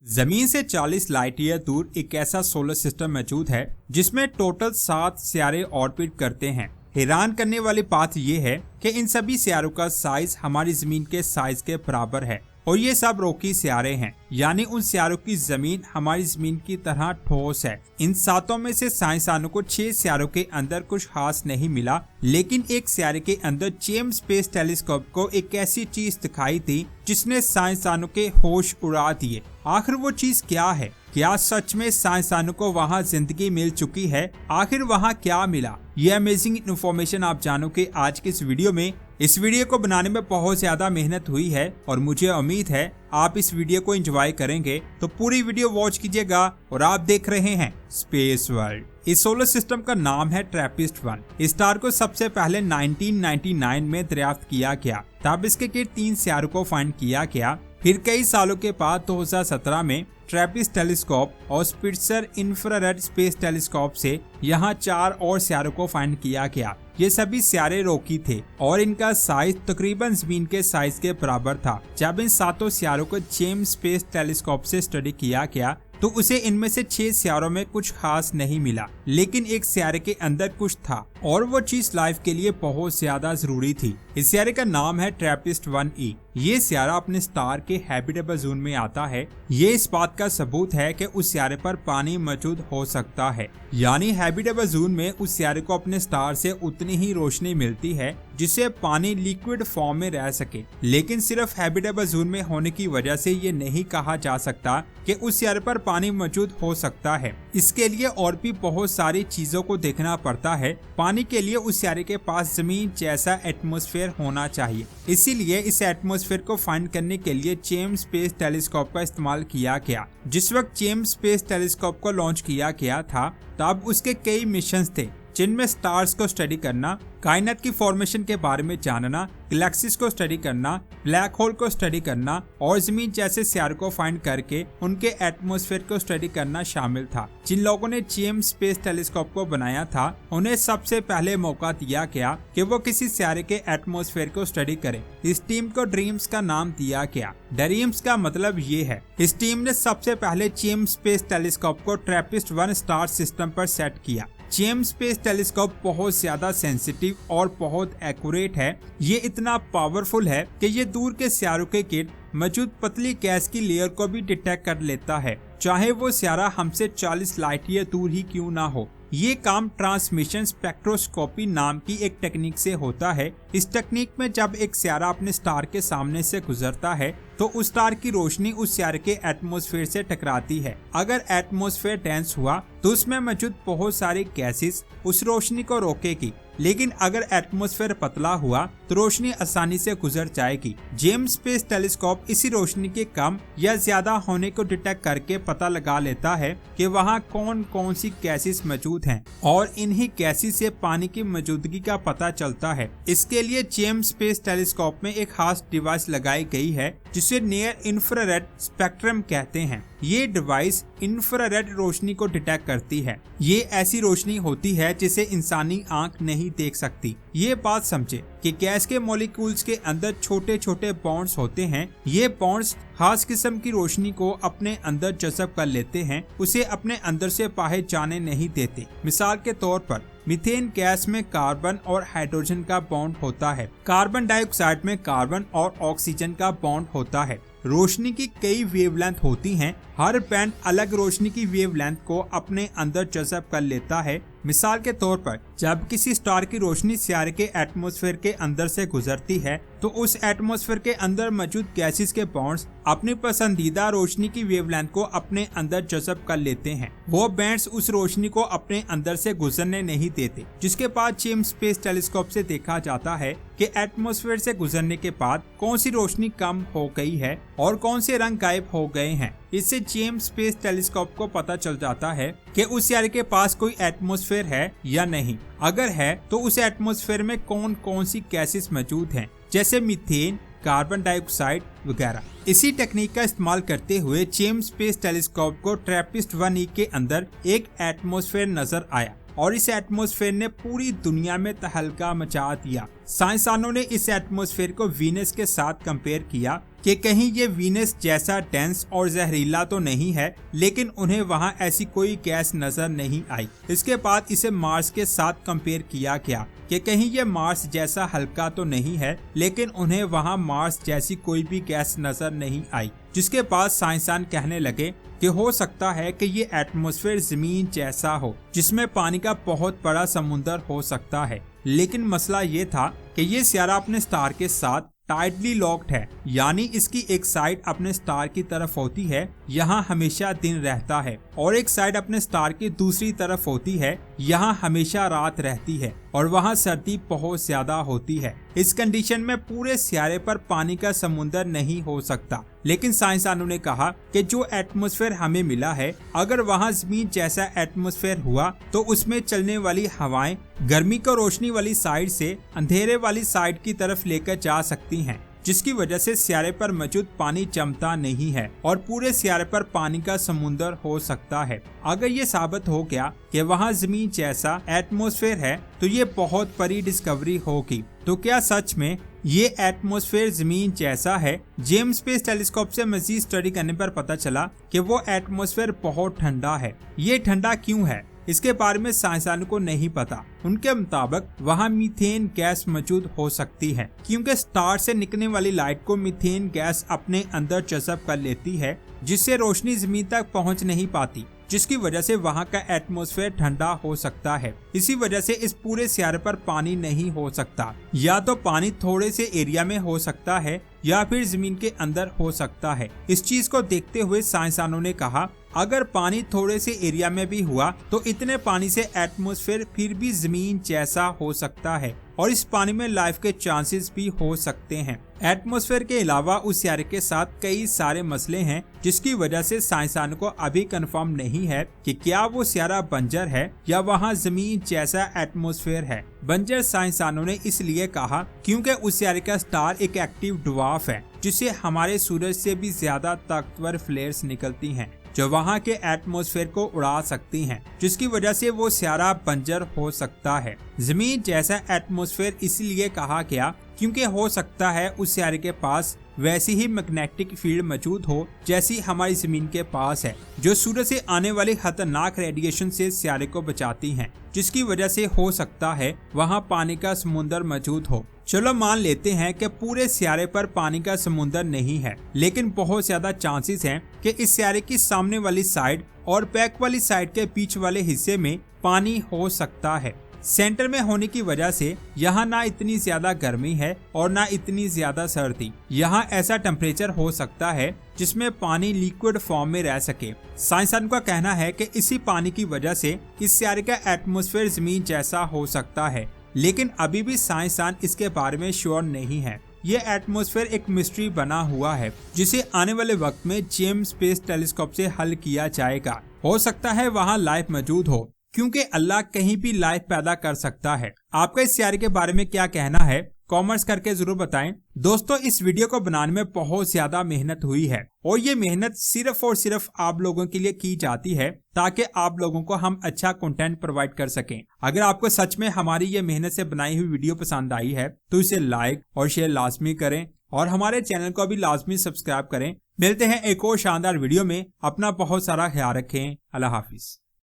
जमीन से 40 light year दूर एक ऐसा सोलर सिस्टम मौजूद है जिसमें टोटल 7 सितारे ऑर्बिट करते हैं। हैरान करने वाली बात यह है कि इन सभी सितारों का साइज हमारी जमीन के साइज के बराबर है और ये सब रोकी सितारे हैं, यानी उन सितारों की जमीन हमारी जमीन की तरह ठोस है। इन 7 में से साइंसदानों को 6 सितारों के अंदर कुछ खास नहीं मिला, लेकिन एक सितारे के अंदर जेम्स स्पेस टेलीस्कोप को एक ऐसी चीज दिखाई थी जिसने साइंसदानों के होश उड़ा दिए। आखिर वो चीज क्या है? क्या सच में साइंसदानों को वहाँ जिंदगी मिल चुकी है? आखिर वहाँ क्या मिला? ये अमेजिंग इन्फॉर्मेशन आप जानोगे आज के इस वीडियो में। इस वीडियो को बनाने में बहुत ज्यादा मेहनत हुई है और मुझे उम्मीद है आप इस वीडियो को एंजॉय करेंगे, तो पूरी वीडियो वॉच कीजिएगा। और आप देख रहे हैं स्पेस वर्ल्ड। इस सोलर सिस्टम का नाम है ट्रैपिस्ट-1। इस स्टार को सबसे पहले 1999 में दरियाफ्त किया गया, तब इसके 3 सितारों को फाइंड किया गया। फिर कई सालों के बाद 2017 में ट्रैपिस्ट टेलीस्कोप और स्पिट्जर इंफ्रारेड स्पेस टेलीस्कोप से यहाँ 4 और सितारों को फाइंड किया गया। ये सभी सितारे रोकी थे और इनका साइज तकरीबन जमीन के साइज के बराबर था। जब इन 7 सितारों को जेम्स स्पेस टेलीस्कोप से स्टडी किया गया तो उसे इनमें से 6 सितारों में कुछ खास नहीं मिला, लेकिन एक सितारे के अंदर कुछ था और वो चीज लाइफ के लिए बहुत ज्यादा जरूरी थी। इस सितारे का नाम है ट्रैपिस्ट-1e। ये सितारा अपने स्टार के हैबिटेबल जोन में आता है। ये इस बात का सबूत है कि उस सितारे पर पानी मौजूद हो सकता है, यानी हैबिटेबल जोन में उस सितारे को अपने स्टार से उतनी ही रोशनी मिलती है जिससे पानी लिक्विड फॉर्म में रह सके। लेकिन सिर्फ हैबिटेबल जोन में होने की वजह से ये नहीं कहा जा सकता कि उस सितारे पर पानी मौजूद हो सकता है। इसके लिए और भी बहुत सारी चीजों को देखना पड़ता है। पानी के लिए उस सितारे के पास जमीन जैसा एटमॉस्फेयर होना चाहिए। इसीलिए इस एटमॉस्फेयर को फाइंड करने के लिए जेम्स स्पेस टेलीस्कोप का इस्तेमाल किया गया। जिस वक्त जेम्स स्पेस टेलीस्कोप को लॉन्च किया गया था तब उसके कई मिशंस थे, जिनमें स्टार्स को स्टडी करना, कायनात की फॉर्मेशन के बारे में जानना, गैलेक्सीज को स्टडी करना, ब्लैक होल को स्टडी करना और जमीन जैसे सितारों को फाइंड करके उनके एटमॉस्फेयर को स्टडी करना शामिल था। जिन लोगों ने जेम्स स्पेस टेलीस्कोप को बनाया था उन्हें सबसे पहले मौका दिया गया कि वो किसी सितारे के एटमॉस्फेयर को स्टडी करें। इस टीम को ड्रीम्स का नाम दिया गया। ड्रीम्स का मतलब ये है। इस टीम ने सबसे पहले जेम्स स्पेस टेलीस्कोप को ट्रैपिस्ट-1 स्टार सिस्टम पर सेट किया। जेम्स स्पेस टेलीस्कोप बहुत ज्यादा सेंसिटिव और बहुत एक्यूरेट है। ये इतना पावरफुल है कि ये दूर के सितारों के गिर्द मौजूद पतली गैस की लेयर को भी डिटेक्ट कर लेता है, चाहे वो सितारा हमसे 40 लाइट ईयर दूर ही क्यों ना हो। ये काम ट्रांसमिशन स्पेक्ट्रोस्कोपी नाम की एक टेक्निक से होता है। इस टेक्निक में जब एक सितारा अपने स्टार के सामने से गुजरता है तो उस स्टार की रोशनी उस सितारे के एटमॉस्फेयर से टकराती है। अगर एटमॉस्फेयर डेंस हुआ तो उसमें मौजूद बहुत सारी गैसेस उस रोशनी को रोकेगी, लेकिन अगर एटमॉस्फेयर पतला हुआ तो रोशनी आसानी से गुजर जाएगी। जेम्स स्पेस टेलीस्कोप इसी रोशनी के कम या ज्यादा होने को डिटेक्ट करके पता लगा लेता है कि वहाँ कौन कौन सी गैसेस मौजूद हैं और इन्हीं गैसेस से पानी की मौजूदगी का पता चलता है। इसके लिए जेम्स स्पेस टेलीस्कोप में एक खास डिवाइस लगाई गई है जिसे नियर इंफ्रारेड स्पेक्ट्रम कहते हैं। ये डिवाइस इंफ्रारेड रोशनी को डिटेक्ट करती है। ये ऐसी रोशनी होती है जिसे इंसानी आंख नहीं देख सकती। ये बात समझे कि गैस के मॉलिक्यूल्स के अंदर छोटे छोटे बॉन्ड्स होते हैं। ये बॉन्ड्स खास किस्म की रोशनी को अपने अंदर जज़ब कर लेते हैं, उसे अपने अंदर से बाहर जाने नहीं देते। मिसाल के तौर पर मीथेन गैस में कार्बन और हाइड्रोजन का बॉन्ड होता है। कार्बन डाइऑक्साइड में कार्बन और ऑक्सीजन का बॉन्ड होता है। रोशनी की कई वेवलेंथ होती हैं। हर बैंड अलग रोशनी की वेवलेंथ को अपने अंदर जज़ब कर लेता है। मिसाल के तौर पर जब किसी स्टार की रोशनी सितारे के एटमॉस्फेयर के अंदर से गुजरती है तो उस एटमॉस्फेयर के अंदर मौजूद गैसेस के बॉन्ड्स अपनी पसंदीदा रोशनी की वेवलेंथ को अपने अंदर जज़ब कर लेते हैं। वो बैंड्स उस रोशनी को अपने अंदर से गुजरने नहीं देते, जिसके बाद जेम्स स्पेस टेलीस्कोप से देखा जाता है कि एटमॉस्फेयर से गुजरने के बाद कौन सी रोशनी कम हो गई है और कौन से रंग गायब हो गए हैं। इससे जेम्स स्पेस टेलीस्कोप को पता चल जाता है कि उस सितारे के पास कोई एटमॉस्फेयर है या नहीं। अगर है तो उस एटमॉस्फेयर में कौन कौन सी गैसेस मौजूद हैं, जैसे मीथेन, कार्बन डाइऑक्साइड वगैरह। इसी टेक्निक का इस्तेमाल करते हुए जेम्स स्पेस टेलीस्कोप को ट्रैपिस्ट-1e के अंदर एक एटमॉस्फेयर नजर आया। और इस एटमॉस्फेयर ने पूरी दुनिया में तहलका मचा दिया। साइंसदानों ने इस एटमॉस्फेयर को वीनस के साथ कंपेयर किया कि कहीं ये वीनस जैसा डेंस और जहरीला तो नहीं है, लेकिन उन्हें वहां ऐसी कोई गैस नजर नहीं आई। इसके बाद इसे मार्स के साथ कंपेयर किया गया कि कहीं ये मार्स जैसा हल्का तो नहीं है, लेकिन उन्हें वहां मार्स जैसी कोई भी गैस नजर नहीं आई। जिसके बाद साइंसदान कहने लगे कि हो सकता है कि ये एटमॉस्फेयर जमीन जैसा हो, जिसमें पानी का बहुत बड़ा समुंदर हो सकता है। लेकिन मसला ये था कि ये सियारा अपने स्टार के साथ टाइटली लॉक्ड है, यानी इसकी एक साइड अपने स्टार की तरफ होती है, यहाँ हमेशा दिन रहता है, और एक साइड अपने स्टार की दूसरी तरफ होती है, यहाँ हमेशा रात रहती है और वहाँ सर्दी बहुत ज्यादा होती है। इस कंडीशन में पूरे सियारे पर पानी का समुंदर नहीं हो सकता। लेकिन साइंसदानों ने कहा कि जो एटमॉस्फेयर हमें मिला है, अगर वहाँ जमीन जैसा एटमॉस्फेयर हुआ तो उसमें चलने वाली हवाएं गर्मी को रोशनी वाली साइड से अंधेरे वाली साइड की तरफ लेकर जा सकती हैं, जिसकी वजह से सियारे पर मौजूद पानी जमता नहीं है और पूरे सियारे पर पानी का समुंदर हो सकता है। अगर ये साबित हो गया कि वहाँ जमीन जैसा एटमॉस्फेयर है तो ये बहुत बड़ी डिस्कवरी होगी। तो क्या सच में ये एटमॉस्फेयर जमीन जैसा है? जेम्स स्पेस टेलीस्कोप से मजीद स्टडी करने पर पता चला कि वो एटमॉस्फेयर बहुत ठंडा है। ये ठंडा क्यों है, इसके बारे में साइंसदानों को नहीं पता। उनके मुताबिक वहाँ मीथेन गैस मौजूद हो सकती है, क्योंकि स्टार से निकलने वाली लाइट को मीथेन गैस अपने अंदर जज़ब कर लेती है, जिससे रोशनी जमीन तक पहुँच नहीं पाती, जिसकी वजह से वहाँ का एटमॉस्फेयर ठंडा हो सकता है। इसी वजह से इस पूरे सियारे पर पानी नहीं हो सकता। या तो पानी थोड़े से एरिया में हो सकता है या फिर जमीन के अंदर हो सकता है। इस चीज को देखते हुए साइंसदानों ने कहा, अगर पानी थोड़े से एरिया में भी हुआ तो इतने पानी से एटमॉस्फेयर फिर भी जमीन जैसा हो सकता है और इस पानी में लाइफ के चांसेस भी हो सकते हैं। एटमॉस्फेयर के अलावा उस सियारे के साथ कई सारे मसले हैं, जिसकी वजह से साइंसदानों को अभी कंफर्म नहीं है कि क्या वो सियारा बंजर है या वहाँ जमीन जैसा एटमॉस्फेयर है। बंजर साइंसदानों ने इसलिए कहा क्योंकि उस सियारे का स्टार एक एक्टिव ड्वार्फ है, जिससे हमारे सूरज से भी ज्यादा ताकतवर फ्लेयर्स निकलती हैं, जो वहाँ के एटमॉस्फेयर को उड़ा सकती हैं, जिसकी वजह से वो सियारा बंजर हो सकता है। जमीन जैसा एटमॉस्फेयर इसलिए कहा गया क्योंकि हो सकता है उस सियारे के पास वैसी ही मैग्नेटिक फील्ड मौजूद हो जैसी हमारी जमीन के पास है, जो सूरज से आने वाली खतरनाक रेडिएशन से सियारे को बचाती हैं, जिसकी वजह से हो सकता है वहाँ पानी का समुंदर मौजूद हो। चलो मान लेते हैं कि पूरे सियारे पर पानी का समुंदर नहीं है, लेकिन बहुत ज्यादा चांसेस हैं कि इस सियारे की सामने वाली साइड और बैक वाली साइड के बीच वाले हिस्से में पानी हो सकता है। सेंटर में होने की वजह से यहाँ ना इतनी ज्यादा गर्मी है और ना इतनी ज्यादा सर्दी। यहाँ ऐसा टेम्परेचर हो सकता है जिसमें पानी लिक्विड फॉर्म में रह सके। साइंसदान का कहना है कि इसी पानी की वजह से इस सियारे का एटमॉस्फेयर जमीन जैसा हो सकता है, लेकिन अभी भी साइंसदान इसके बारे में श्योर नहीं है। ये एटमॉस्फेयर एक मिस्ट्री बना हुआ है, जिसे आने वाले वक्त में जेम्स स्पेस टेलीस्कोप से हल किया जाएगा। हो सकता है वहाँ लाइफ मौजूद हो, क्योंकि अल्लाह कहीं भी लाइफ पैदा कर सकता है। आपका इस सियारे के बारे में क्या कहना है, कमेंट्स करके जरूर बताएं। दोस्तों, इस वीडियो को बनाने में बहुत ज्यादा मेहनत हुई है और ये मेहनत सिर्फ और सिर्फ आप लोगों के लिए की जाती है, ताकि आप लोगों को हम अच्छा कंटेंट प्रोवाइड कर सकें। अगर आपको सच में हमारी ये मेहनत से बनाई हुई वीडियो पसंद आई है तो इसे लाइक और शेयर लाजमी करें और हमारे चैनल को भी लाजमी सब्सक्राइब करें। मिलते हैं एक और शानदार वीडियो में। अपना बहुत सारा ख्याल रखें। अल्लाह हाफिज।